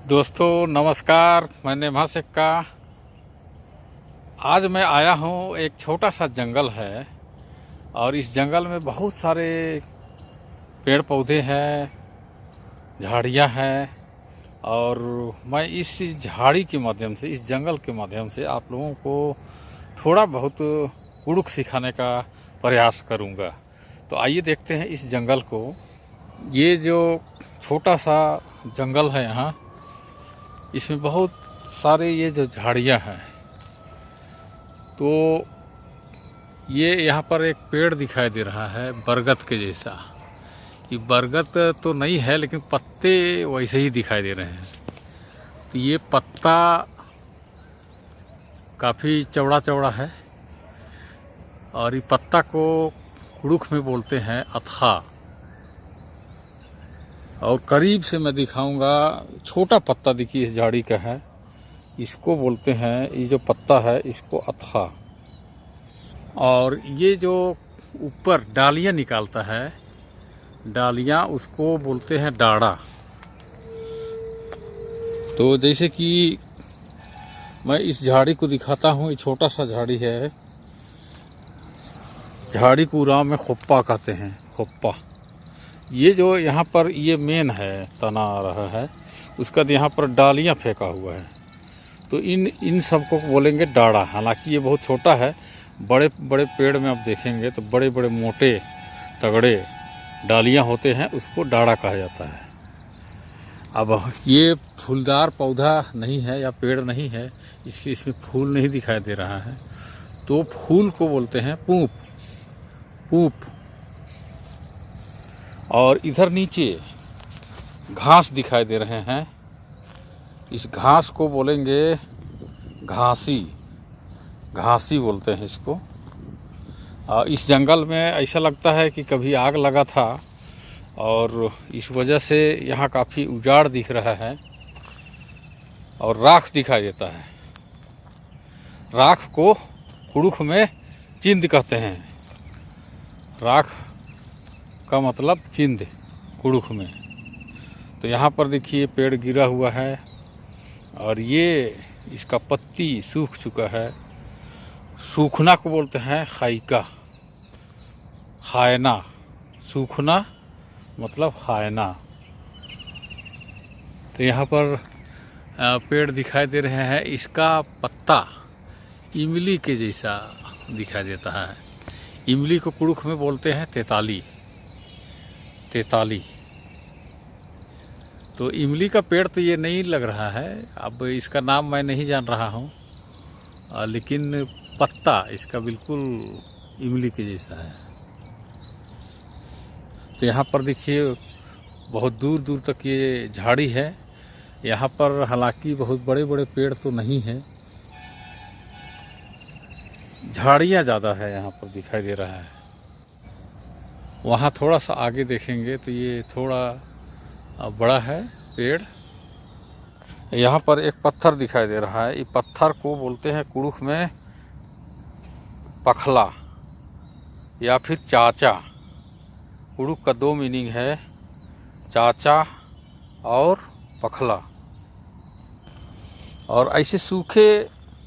दोस्तों नमस्कार, मैं नेभा सिक्का। आज मैं आया हूँ, एक छोटा सा जंगल है और इस जंगल में बहुत सारे पेड़ पौधे हैं, झाड़ियाँ हैं और मैं इस झाड़ी के माध्यम से, इस जंगल के माध्यम से आप लोगों को थोड़ा बहुत कुड़ुक सिखाने का प्रयास करूँगा। तो आइए देखते हैं इस जंगल को। ये जो छोटा सा जंगल है यहाँ, इसमें बहुत सारे ये जो झाड़ियाँ हैं, तो ये यहाँ पर एक पेड़ दिखाई दे रहा है बरगद के जैसा। ये बरगद तो नहीं है लेकिन पत्ते वैसे ही दिखाई दे रहे हैं। तो ये पत्ता काफ़ी चौड़ा चौड़ा है और ये पत्ता को कुड़ुक में बोलते हैं अथा। और करीब से मैं दिखाऊंगा, छोटा पत्ता देखिए इस झाड़ी का है, इसको बोलते हैं, ये जो पत्ता है इसको अथा। और ये जो ऊपर डालियाँ निकालता है, डालियाँ उसको बोलते हैं डाड़ा। तो जैसे कि मैं इस झाड़ी को दिखाता हूँ, ये छोटा सा झाड़ी है, झाड़ी को उराव में खोप्पा कहते हैं, खोप्पा। ये जो यहाँ पर ये मेन है, तना आ रहा है, उसका यहाँ पर डालियाँ फेंका हुआ है, तो इन सबको बोलेंगे डाड़ा। हालांकि ये बहुत छोटा है, बड़े बड़े पेड़ में आप देखेंगे तो बड़े बड़े मोटे तगड़े डालियाँ होते हैं, उसको डाड़ा कहा जाता है। अब ये फूलदार पौधा नहीं है या पेड़ नहीं है, इसलिए इसमें फूल नहीं दिखाई दे रहा है, तो फूल को बोलते हैं पूप, पूप। और इधर नीचे घास दिखाई दे रहे हैं, इस घास को बोलेंगे घासी, घासी बोलते हैं इसको। इस जंगल में ऐसा लगता है कि कभी आग लगा था और इस वजह से यहाँ काफ़ी उजाड़ दिख रहा है और राख दिखाई देता है। राख को कुड़ुक में चिंद कहते हैं। राख का मतलब चिंद कुड़ुक में। तो यहाँ पर देखिए पेड़ गिरा हुआ है और ये इसका पत्ती सूख चुका है। सूखना को बोलते हैं खाइका, खायना। सूखना मतलब खायना। तो यहाँ पर पेड़ दिखाई दे रहे हैं, इसका पत्ता इमली के जैसा दिखाई देता है। इमली को कुड़ुक में बोलते हैं तेताली, तेताली। तो इमली का पेड़ तो ये नहीं लग रहा है, अब इसका नाम मैं नहीं जान रहा हूँ, लेकिन पत्ता इसका बिल्कुल इमली के जैसा है। तो यहाँ पर देखिए बहुत दूर दूर तक ये झाड़ी है। यहाँ पर हालांकि बहुत बड़े बड़े पेड़ तो नहीं है, झाड़ियाँ ज़्यादा है यहाँ पर दिखाई दे रहा है। वहाँ थोड़ा सा आगे देखेंगे तो ये थोड़ा बड़ा है पेड़। यहाँ पर एक पत्थर दिखाई दे रहा है, ये पत्थर को बोलते हैं कुड़ुक में पखला या फिर चाचा। कुड़ुक का दो मीनिंग है, चाचा और पखला। और ऐसे सूखे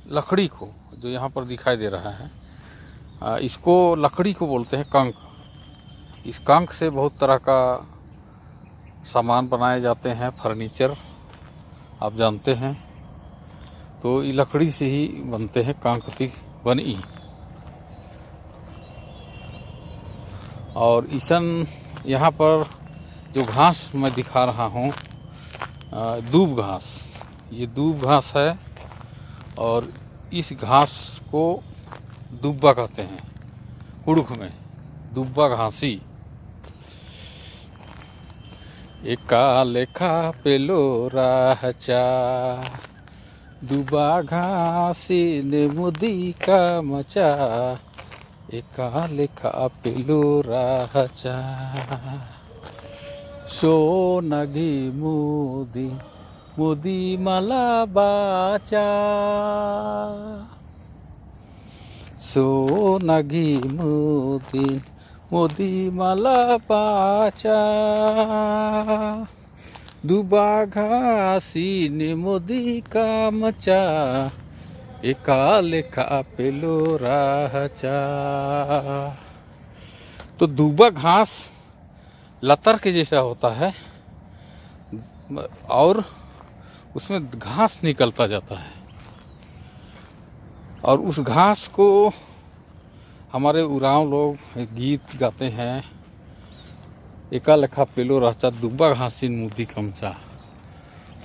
लकड़ी को जो यहाँ पर दिखाई दे रहा है, इसको लकड़ी को बोलते हैं कंक। इस कंक से बहुत तरह का सामान बनाए जाते हैं, फर्नीचर आप जानते हैं। तो ये लकड़ी से ही बनते हैं, कंक की बनी। और इसन यहाँ पर जो घास मैं दिखा रहा हूँ, दूब घास, ये दूब घास है और इस घास को दुब्बा कहते हैं कुड़ुक में, दुब्बा घासी। एका लेखा पेलो राहचा, दुबा घासी ने मुदी का मचा, एका लेखा पेलो राहचा, सो नगी मुदी मुदी मला बाचा, सो नगी मुदी मला पाचा। दुबा घासी ने मोदी का मचा, एका लेखा पेलो राचा। तो दूबा घास लतर के जैसा होता है और उसमें घास निकलता जाता है, और उस घास को हमारे उरांव लोग एक गीत गाते हैं, एका लेखा पेलो राचा दूबा घासीन मुदी कमचा।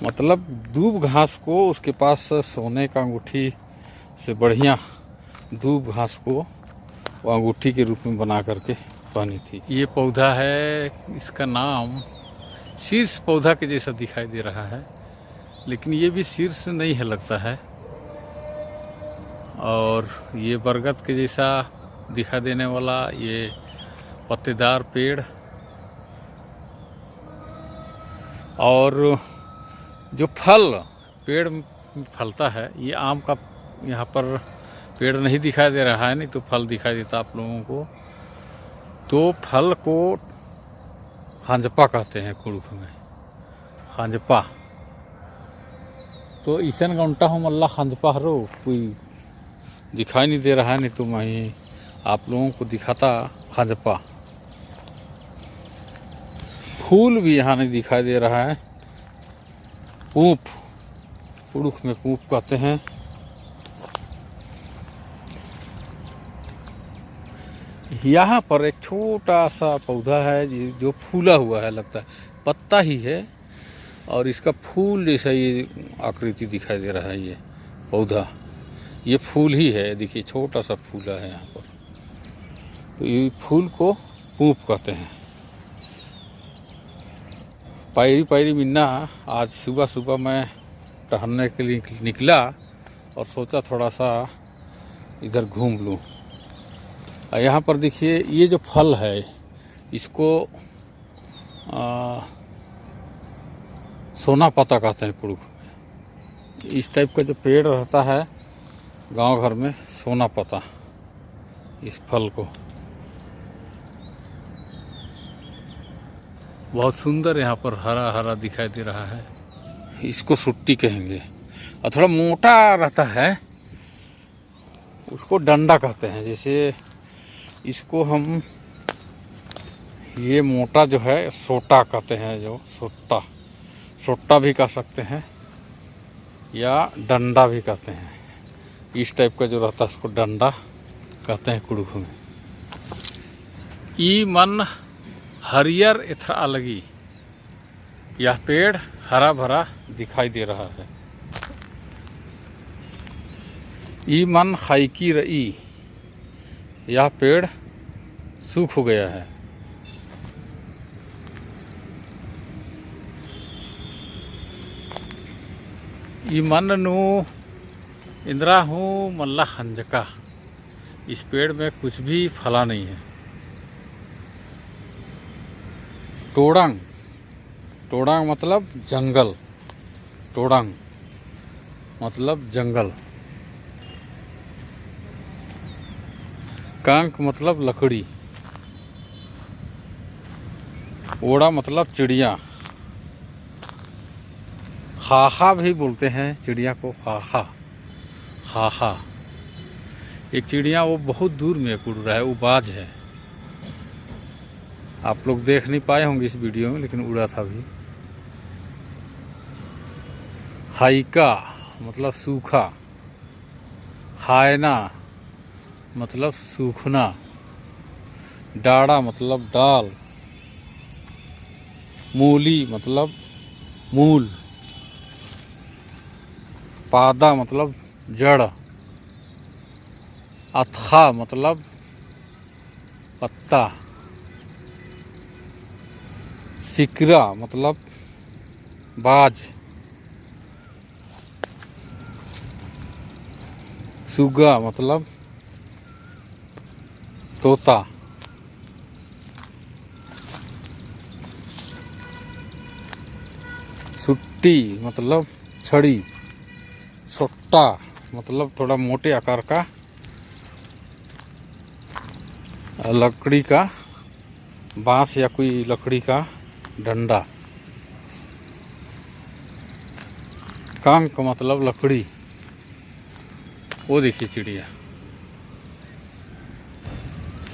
मतलब दूब घास को उसके पास सोने का अंगूठी से बढ़िया दूब घास को वो अंगूठी के रूप में बना करके पहनी थी। ये पौधा है, इसका नाम शीर्ष पौधा के जैसा दिखाई दे रहा है, लेकिन ये भी शीर्ष नहीं है लगता है। और ये बरगद के जैसा दिखा देने वाला ये पत्तेदार पेड़, और जो फल पेड़ में फलता है, ये आम का यहाँ पर पेड़ नहीं दिखाई दे रहा है, नहीं तो फल दिखाई देता आप लोगों को। तो फल को खांजपा कहते हैं कुड़ुख में, खांजपा। तो ईसन गंटा हो मल्ला खांजपा हरो, कोई दिखाई नहीं दे रहा है, नहीं तो मैं आप लोगों को दिखाता खांजपा। फूल भी यहाँ नहीं दिखाई दे रहा है, पूप, कुड़ुख में पूप कहते हैं। यहाँ पर एक छोटा सा पौधा है जो फूला हुआ है, लगता है पत्ता ही है, और इसका फूल जैसा ये आकृति दिखाई दे रहा है। ये पौधा, ये फूल ही है, देखिए छोटा सा फूला है यहाँ पर। तो ये फूल को पूप कहते हैं। पैरी पैरी मिन्ना आज सुबह सुबह मैं टहलने के लिए निकला और सोचा थोड़ा सा इधर घूम लूँ। यहाँ पर देखिए ये जो फल है, इसको सोना पता कहते हैं कुड़ुख में। इस टाइप का जो पेड़ रहता है गांव घर में, सोना पता, इस फल को। बहुत सुंदर यहाँ पर हरा हरा दिखाई दे रहा है। इसको सुट्टी कहेंगे, और थोड़ा मोटा रहता है, उसको डंडा कहते हैं। जैसे इसको हम, ये मोटा जो है सोटा कहते हैं, जो सोटा, सोटा भी कह सकते हैं या डंडा भी कहते हैं। इस टाइप का जो रहता है उसको डंडा कहते हैं कुड़ुख में। ई मन हरियर एथरा अलगी, यह पेड़ हरा भरा दिखाई दे रहा है। ई मन खाइकी रही, यह पेड़ सूख गया है। ई मन नु इंदिरा हूँ मल्ला खंजका, इस पेड़ में कुछ भी फला नहीं है। टोड़ंग, टोड़ंग मतलब जंगल, टोड़ंग मतलब जंगल। कांक मतलब लकड़ी, ओड़ा मतलब चिड़िया, हाहा भी बोलते हैं चिड़िया को, हाहा, हाहा। एक चिड़िया वो बहुत दूर में उड़ रहा है, वो बाज है। आप लोग देख नहीं पाए होंगे इस वीडियो में, लेकिन उड़ा था भी। हाइका मतलब सूखा, हायना मतलब सूखना, डाड़ा मतलब डाल, मूली मतलब मूल, पादा मतलब जड़, अथखा मतलब पत्ता, सिकरा मतलब बाज, सुगा मतलब तोता, सुट्टी मतलब छड़ी, सोट्टा मतलब थोड़ा मोटे आकार का लकड़ी का, बांस या कोई लकड़ी का डंडा। कंक मतलब लकड़ी, वो देखिए चिड़िया।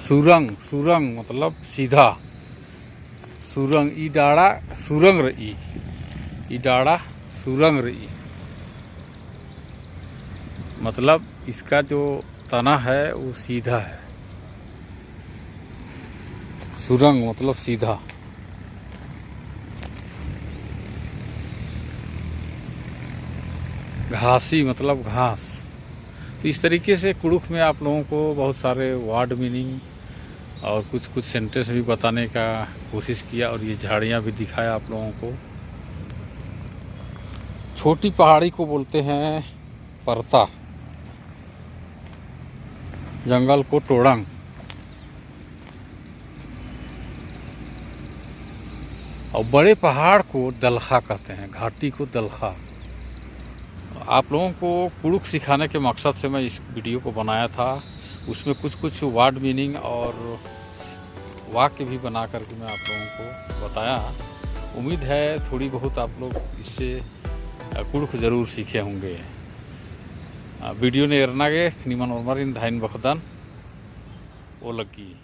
सुरंग, सुरंग मतलब सीधा, सुरंग इडाड़ा सुरंग रही, इडाड़ा सुरंग रही मतलब इसका जो तना है वो सीधा है। सुरंग मतलब सीधा। घासी मतलब घास। तो इस तरीके से कुड़ुख में आप लोगों को बहुत सारे वर्ड मीनिंग और कुछ कुछ सेंटेंस भी बताने का कोशिश किया, और ये झाड़ियाँ भी दिखाया आप लोगों को। छोटी पहाड़ी को बोलते हैं परता, जंगल को टोड़ंग, और बड़े पहाड़ को दलखा कहते हैं, घाटी को दलखा। आप लोगों को कुड़ुख सिखाने के मकसद से मैं इस वीडियो को बनाया था। उसमें कुछ कुछ वर्ड मीनिंग और वाक्य भी बना करके मैं आप लोगों को बताया। उम्मीद है थोड़ी बहुत आप लोग इससे कुड़ुख ज़रूर सीखे होंगे। वीडियो ने एरनागे निमन उर्मरिन धाइन बखदान ओ लगी।